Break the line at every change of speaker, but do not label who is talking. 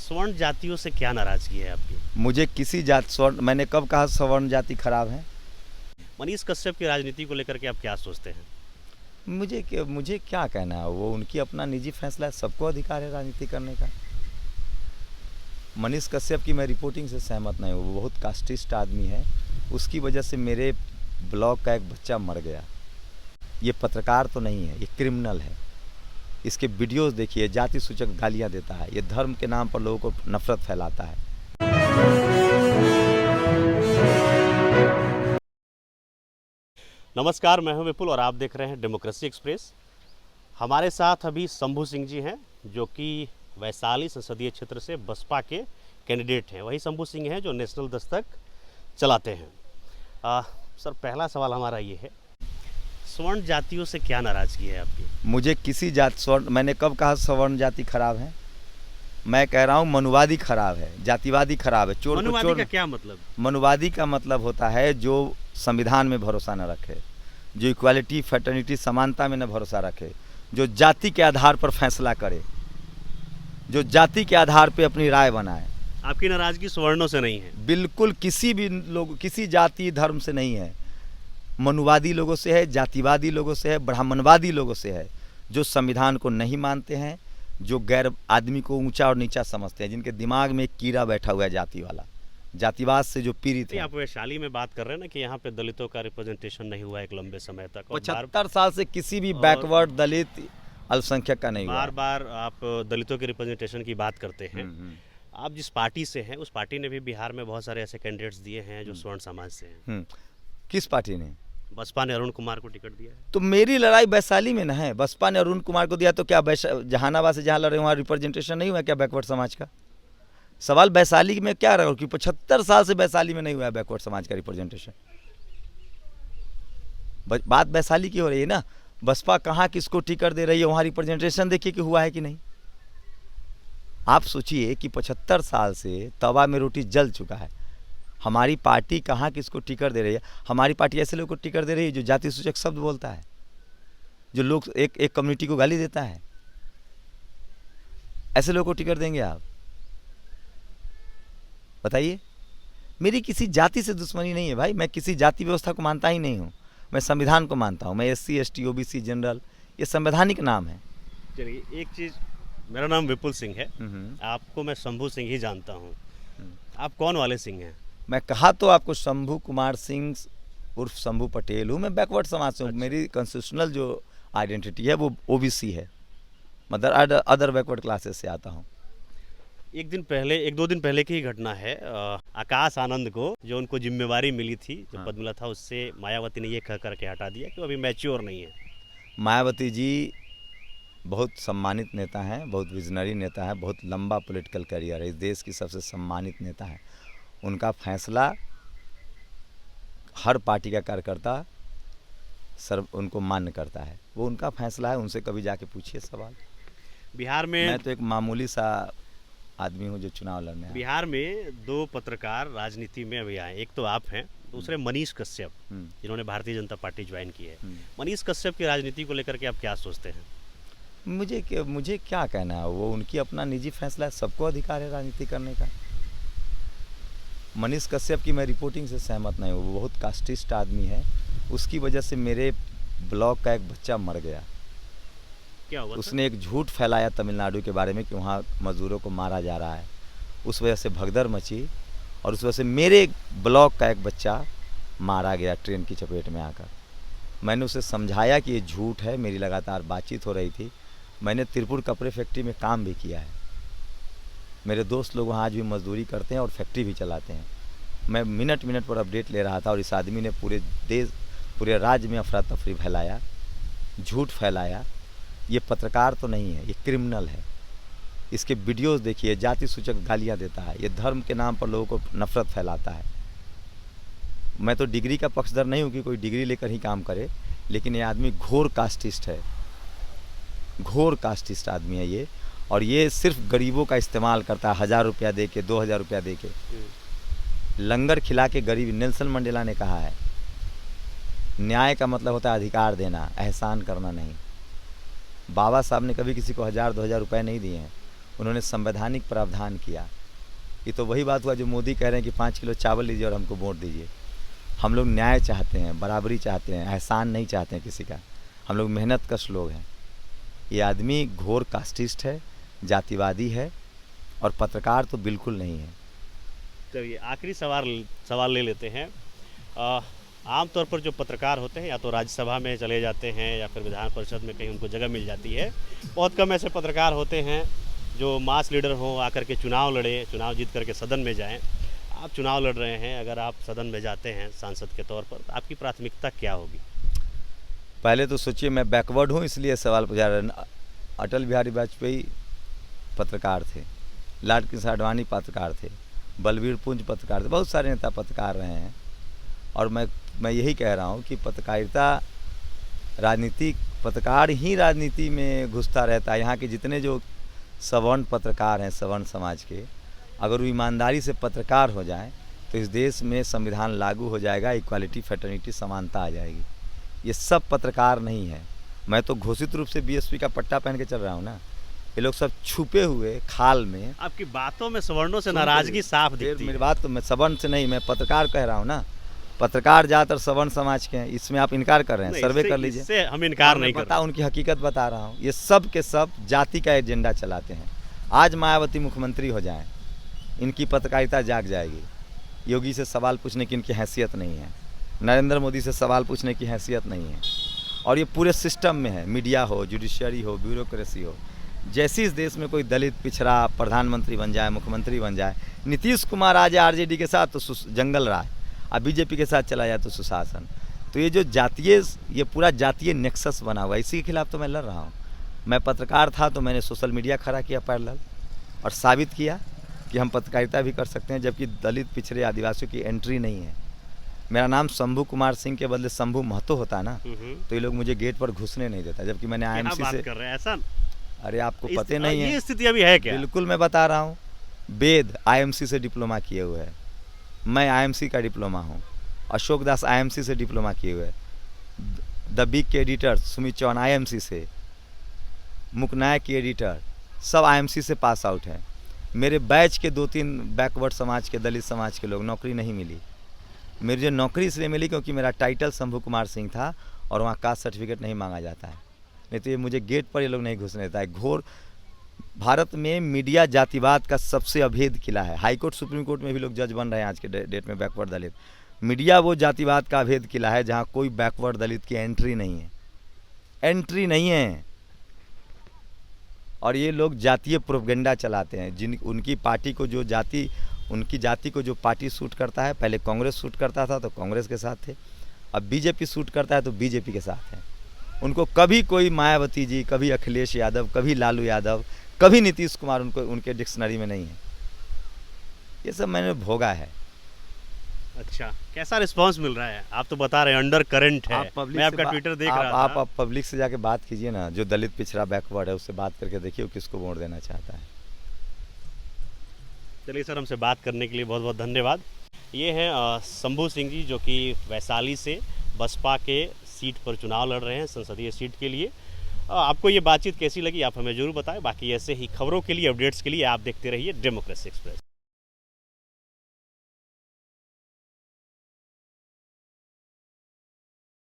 स्वर्ण जातियों से क्या नाराजगी है आपकी?
मुझे किसी जात स्वर्ण, मैंने कब कहा सवर्ण जाति खराब है?
मनीष कश्यप की राजनीति को लेकर के आप क्या सोचते हैं?
मुझे क्या कहना है, वो उनकी अपना निजी फैसला है, सबको अधिकार है राजनीति करने का। मनीष कश्यप की मैं रिपोर्टिंग से सहमत नहीं हूँ, वो बहुत कास्टिस्ट आदमी है, उसकी वजह से मेरे ब्लॉक का एक बच्चा मर गया। ये पत्रकार तो नहीं है, ये क्रिमिनल है। इसके वीडियोस देखिए, जाति सूचक गालियाँ देता है, ये धर्म के नाम पर लोगों को नफरत फैलाता है।
नमस्कार, मैं हूं विपुल और आप देख रहे हैं डेमोक्रेसी एक्सप्रेस। हमारे साथ अभी शंभू सिंह जी हैं जो कि वैशाली संसदीय क्षेत्र से बसपा के कैंडिडेट हैं। वही शंभू सिंह हैं जो नेशनल दस्तक चलाते हैं। सर, पहला सवाल हमारा ये है, स्वर्ण जातियों से क्या नाराजगी है आपकी?
मुझे किसी जात स्वर्ण, मैंने कब कहा सवर्ण जाति खराब है? मैं कह रहा हूँ मनुवादी खराब है, जातिवादी खराब है। चोर को
मनुवादी
चोर।
का क्या मतलब?
मनुवादी का मतलब होता है जो संविधान में भरोसा न रखे, जो इक्वालिटी फ्रेटर्निटी समानता में न भरोसा रखे, जो जाति के आधार पर फैसला करे, जो जाति के आधार पर अपनी राय बनाए।
आपकी नाराजगी स्वर्णों से नहीं है?
बिल्कुल किसी भी लोग, किसी जाति धर्म से नहीं है। मनुवादी लोगों से है, जातिवादी लोगों से है, ब्राह्मणवादी लोगों से है, जो संविधान को नहीं मानते हैं, जो गैर आदमी को ऊंचा और नीचा समझते हैं, जिनके दिमाग में एक कीड़ा बैठा हुआ है जाति वाला, जातिवाद से जो पीड़ित है।
आप वैशाली में बात कर रहे हैं ना कि यहाँ पे दलितों का रिप्रेजेंटेशन नहीं हुआ एक लंबे समय तक।
75 साल से किसी भी बैकवर्ड दलित अल्पसंख्यक का नहीं हुआ।
बार बार आप दलितों के रिप्रेजेंटेशन की बात करते हैं। आप जिस पार्टी से हैं उस पार्टी ने भी बिहार में बहुत सारे ऐसे कैंडिडेट्स दिए हैं जो स्वर्ण समाज से हैं।
किस पार्टी ने?
बसपा ने अरुण कुमार को टिकट दिया है।
तो मेरी लड़ाई वैशाली में न है। बसपा ने अरुण कुमार को दिया तो क्या जहानाबाद से जहाँ लड़े वहाँ रिप्रेजेंटेशन नहीं हुआ क्या बैकवर्ड समाज का? सवाल वैशाली में क्या रहा कि 75 साल से वैशाली में नहीं हुआ है बैकवर्ड समाज का रिप्रेजेंटेशन। बात वैशाली की हो रही है ना। बसपा कहाँ किसको टिकट दे रही है, वहाँ रिप्रेजेंटेशन देखिए कि हुआ है कि नहीं। आप सोचिए कि 75 साल से तवा में रोटी जल चुका है। हमारी पार्टी कहाँ किसको टिकट दे रही है? हमारी पार्टी ऐसे लोगों को टिकट दे रही है जो जाति सूचक शब्द बोलता है, जो लोग एक कम्युनिटी को गाली देता है। ऐसे लोगों को टिकट देंगे आप? बताइए। मेरी किसी जाति से दुश्मनी नहीं है भाई, मैं किसी जाति व्यवस्था को मानता ही नहीं हूँ। मैं संविधान को मानता हूँ। मैं SC ST OBC जनरल, ये संवैधानिक नाम है।
चलिए, एक चीज़, मेरा नाम विपुल सिंह है, आपको मैं शंभू सिंह ही जानता हूँ। आप कौन वाले सिंह हैं?
मैं कहा तो आपको शंभू कुमार सिंह उर्फ शंभू पटेल हूँ। मैं बैकवर्ड समाज से हूँ।
अच्छा।
मेरी कॉन्स्टिट्यूशनल जो आइडेंटिटी है वो OBC है, मतलब अदर बैकवर्ड क्लासेस से आता हूँ।
एक दो दिन पहले की ही घटना है। आकाश आनंद को जो उनको जिम्मेवारी मिली थी, जो पद मिला था, उससे मायावती ने ये कह करके हटा दिया कि अभी मैच्योर नहीं है। मायावती
जी बहुत सम्मानित नेता हैं, बहुत विजनरी नेता हैं, बहुत लंबा पॉलिटिकल करियर है, इस देश की सबसे सम्मानित नेता है। उनका फैसला हर पार्टी का कार्यकर्ता उनको मान्य करता है। वो उनका फैसला है, उनसे कभी जाके पूछिए सवाल।
बिहार में
मैं तो एक मामूली सा आदमी हूँ जो चुनाव लड़ने आया।
बिहार में 2 पत्रकार राजनीति में अभी आए। एक तो आप हैं, दूसरे मनीष कश्यप, जिन्होंने भारतीय जनता पार्टी ज्वाइन की है। मनीष कश्यप की राजनीति को लेकर के आप क्या सोचते हैं?
मुझे क्या कहना है, वो उनकी अपना निजी फैसला है, सबको अधिकार है राजनीति करने का। मनीष कश्यप की मैं रिपोर्टिंग से सहमत नहीं हूँ, वो बहुत कास्टिस्ट आदमी है, उसकी वजह से मेरे ब्लॉक का एक बच्चा मर गया।
क्या हुआ?
उसने एक झूठ फैलाया तमिलनाडु के बारे में कि वहाँ मजदूरों को मारा जा रहा है। उस वजह से भगदड़ मची और उस वजह से मेरे ब्लॉक का एक बच्चा मारा गया ट्रेन की चपेट में आकर। मैंने उसे समझाया कि ये झूठ है, मेरी लगातार बातचीत हो रही थी। मैंने तिरपुर कपड़े फैक्ट्री में काम भी किया है। मेरे दोस्त लोग वहाँ आज भी मजदूरी करते हैं और फैक्ट्री भी चलाते हैं। मैं मिनट पर अपडेट ले रहा था और इस आदमी ने पूरे राज्य में अफरा तफरी फैलाया, झूठ फैलाया। ये पत्रकार तो नहीं है, ये क्रिमिनल है। इसके वीडियोस देखिए, जाति सूचक गालियाँ देता है, ये धर्म के नाम पर लोगों को नफरत फैलाता है। मैं तो डिग्री का पक्षधर नहीं हूँ कि कोई डिग्री लेकर ही काम करे, लेकिन ये आदमी घोर कास्टिस्ट है, घोर कास्टिस्ट आदमी है ये। और ये सिर्फ गरीबों का इस्तेमाल करता है, 1000 रुपया दे के, 2000 रुपया दे के, लंगर खिला के गरीब। नेल्सन मंडेला ने कहा है, न्याय का मतलब होता है अधिकार देना, एहसान करना नहीं। बाबा साहब ने कभी किसी को 1000-2000 रुपये नहीं दिए हैं। उन्होंने संवैधानिक प्रावधान किया। ये तो वही बात हुआ जो मोदी कह रहे हैं कि 5 किलो चावल लीजिए और हमको वोट दीजिए। हम लोग न्याय चाहते हैं, बराबरी चाहते हैं, एहसान नहीं चाहते हैं किसी का। हम लोग मेहनतकश लोग हैं। ये आदमी घोर कास्टिस्ट है, जातिवादी है और पत्रकार तो बिल्कुल नहीं है।
चलिए आखिरी सवाल ले लेते हैं। आमतौर पर जो पत्रकार होते हैं या तो राज्यसभा में चले जाते हैं या फिर विधान परिषद में कहीं उनको जगह मिल जाती है। बहुत कम ऐसे पत्रकार होते हैं जो मास लीडर हों, आकर के चुनाव लड़े, चुनाव जीत करके सदन में जाएं। आप चुनाव लड़ रहे हैं, अगर आप सदन में जाते हैं सांसद के तौर पर, तो आपकी प्राथमिकता क्या होगी?
पहले तो सोचिए, मैं बैकवर्ड हूँ इसलिए सवाल पूछा रहे हैं। अटल बिहारी वाजपेयी पत्रकार थे, लाल कृष्ण आडवाणी पत्रकार थे, बलबीर पुंज पत्रकार थे, बहुत सारे नेता पत्रकार रहे हैं। और मैं यही कह रहा हूँ कि पत्रकारिता राजनीतिक पत्रकार ही राजनीति में घुसता रहता है। यहाँ के जितने जो सवर्ण पत्रकार हैं, सवर्ण समाज के, अगर वो ईमानदारी से पत्रकार हो जाएं तो इस देश में संविधान लागू हो जाएगा, इक्वालिटी, फ्रेटर्निटी, समानता आ जाएगी। ये सब पत्रकार नहीं है। मैं तो घोषित रूप से बीएसपी का पट्टा पहन के चल रहा हूँ ना। ये लोग सब छुपे हुए खाल में।
आपकी बातों में सवर्णों से नाराजगी साफ दिखती है।
मेरी बात तो मैं सवर्ण से नहीं, मैं पत्रकार कह रहा हूँ ना। पत्रकार ज़्यादातर सवर्ण समाज के हैं, इसमें आप इनकार कर रहे हैं। सर्वे कर लीजिए।
इससे हम इनकार नहीं करते,
उनकी हकीकत बता रहा हूँ। ये सब के सब जाति का एजेंडा चलाते हैं। आज मायावती मुख्यमंत्री हो जाएं, इनकी पत्रकारिता जाग जाएगी। योगी से सवाल पूछने की इनकी हैसियत नहीं है, नरेंद्र मोदी से सवाल पूछने की हैसियत नहीं है। और ये पूरे सिस्टम में है, मीडिया हो, जुडिशरी हो, ब्यूरोक्रेसी हो। जैसे इस देश में कोई दलित पिछड़ा प्रधानमंत्री बन जाए, मुख्यमंत्री बन जाए, नीतीश कुमार आ जाए आरजेडी के साथ तो जंगल राज, अब बीजेपी के साथ चला जाए तो सुशासन। तो ये जो जातीय, ये पूरा जातीय नेक्सस बना हुआ है, इसी के खिलाफ तो मैं लड़ रहा हूँ। मैं पत्रकार था तो मैंने सोशल मीडिया खड़ा किया पैरेलल और साबित किया कि हम पत्रकारिता भी कर सकते हैं, जबकि दलित पिछड़े आदिवासियों की एंट्री नहीं है। मेरा नाम शंभू कुमार सिंह के बदले शंभू महतो होता ना, तो ये लोग मुझे गेट पर घुसने नहीं देता, जबकि मैंने आईएमसी से।
कर रहे हैं ऐसा?
अरे आपको पता नहीं है
ये स्थिति अभी है क्या?
बिल्कुल मैं बता रहा हूँ। वेद आईएमसी से डिप्लोमा किए हुए है, मैं आईएमसी का डिप्लोमा हूँ। अशोक दास आईएमसी से डिप्लोमा किए हुए, द बिग के एडिटर सुमित चौहान आईएमसी से, मुकनायक के एडिटर सब आईएमसी से पास आउट हैं। मेरे बैच के 2-3 बैकवर्ड समाज के, दलित समाज के लोग, नौकरी नहीं मिली। मेरी जो नौकरी इसलिए मिली क्योंकि मेरा टाइटल शंभू कुमार सिंह था और वहाँ कास्ट सर्टिफिकेट नहीं मांगा जाता है। नहीं तो ये मुझे गेट पर ये लोग नहीं घुसने देता है। घोर भारत में मीडिया जातिवाद का सबसे अभेद किला है। हाईकोर्ट, सुप्रीम कोर्ट में भी लोग जज बन रहे हैं आज के डेट में बैकवर्ड दलित। मीडिया वो जातिवाद का अभेद किला है जहाँ कोई बैकवर्ड दलित की एंट्री नहीं है, एंट्री नहीं है। और ये लोग जातीय प्रोपेगेंडा चलाते हैं। उनकी पार्टी को जो जाति, उनकी जाति को जो पार्टी सूट करता है, पहले कांग्रेस सूट करता था तो कांग्रेस के साथ थे, अब बीजेपी सूट करता है तो बीजेपी के साथ है। उनको कभी कोई मायावती जी, कभी अखिलेश यादव, कभी लालू यादव, कभी नीतीश कुमार उनके डिक्शनरी में नहीं है। ये सब मैंने भोगा है।
अच्छा, कैसा रिस्पांस मिल रहा है? आप तो बता रहे हैं अंडर करंट है। मैं आपका ट्विटर देख रहा था।
आप पब्लिक से जाके बात कीजिए ना, जो दलित पिछड़ा बैकवर्ड है उससे बात करके देखिए वो किसको वोट देना चाहता है।
चलिए सर, हमसे बात करने के लिए बहुत बहुत धन्यवाद। ये हैं शंभू सिंह जी, जो कि वैशाली से बसपा के सीट पर चुनाव लड़ रहे हैं, संसदीय सीट के लिए। आपको ये बातचीत कैसी लगी आप हमें ज़रूर बताएं। बाकी ऐसे ही खबरों के लिए, अपडेट्स के लिए आप देखते रहिए डेमोक्रेसी एक्सप्रेस।